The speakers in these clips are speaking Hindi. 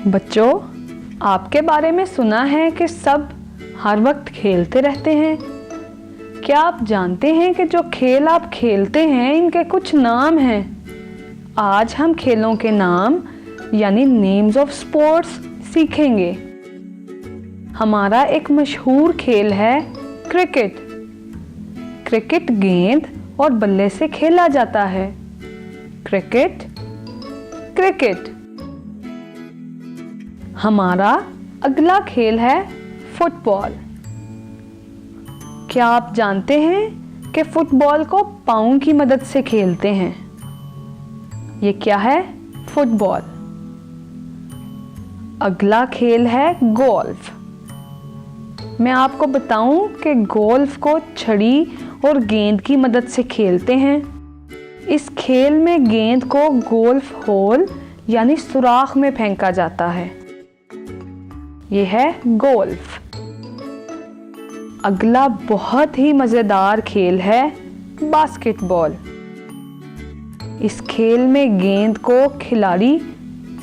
बच्चों, आपके बारे में सुना है कि सब हर वक्त खेलते रहते हैं। क्या आप जानते हैं कि जो खेल आप खेलते हैं इनके कुछ नाम हैं? आज हम खेलों के नाम यानी नेम्स ऑफ स्पोर्ट्स सीखेंगे। हमारा एक मशहूर खेल है क्रिकेट। क्रिकेट गेंद और बल्ले से खेला जाता है। Cricket cricket. हमारा अगला खेल है फुटबॉल। क्या आप जानते हैं कि फुटबॉल को पाँव की मदद से खेलते हैं? ये क्या है? फुटबॉल। अगला खेल है गोल्फ। मैं आपको बताऊं कि गोल्फ को छड़ी और गेंद की मदद से खेलते हैं। इस खेल में गेंद को गोल्फ होल यानी सुराख में फेंका जाता है। यह है गोल्फ। अगला बहुत ही मजेदार खेल है बास्केटबॉल। इस खेल में गेंद को खिलाड़ी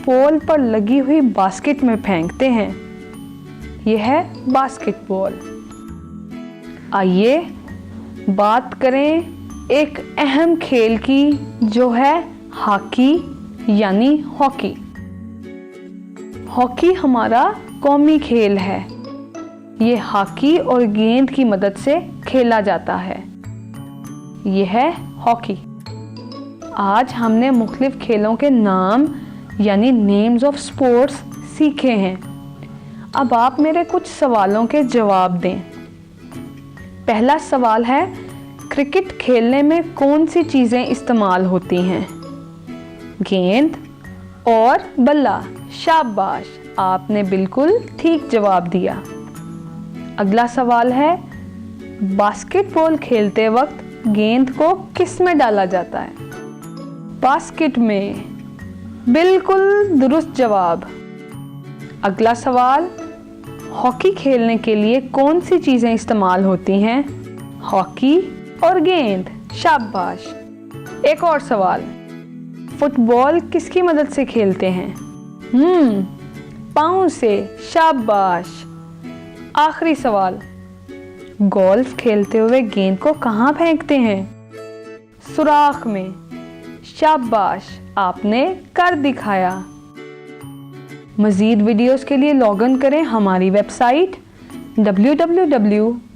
पोल पर लगी हुई बास्केट में फेंकते हैं। यह है बास्केटबॉल। आइए बात करें एक अहम खेल की, जो है हॉकी यानी हॉकी। हॉकी हमारा कौमी खेल है। ये हॉकी और गेंद की मदद से खेला जाता है। यह है हॉकी। आज हमने मुख्तलिफ खेलों के नाम यानी नेम्स ऑफ स्पोर्ट्स सीखे हैं। अब आप मेरे कुछ सवालों के जवाब दें। पहला सवाल है, क्रिकेट खेलने में कौन सी चीज़ें इस्तेमाल होती हैं? गेंद और बल्ला। शाबाश, आपने बिल्कुल ठीक जवाब दिया। अगला सवाल है, बास्केटबॉल खेलते वक्त गेंद को किस में डाला जाता है? बास्केट में। बिल्कुल दुरुस्त जवाब। अगला सवाल, हॉकी खेलने के लिए कौन सी चीज़ें इस्तेमाल होती हैं? हॉकी और गेंद। शाबाश। एक और सवाल, फुटबॉल किसकी मदद से खेलते हैं? पाँव से। शाबाश। आखिरी सवाल, गोल्फ खेलते हुए गेंद को कहाँ फेंकते हैं? सुराख में। शाबाश, आपने कर दिखाया। मज़ीद वीडियोस के लिए लॉगिन करें हमारी वेबसाइट www.pen.org.pk।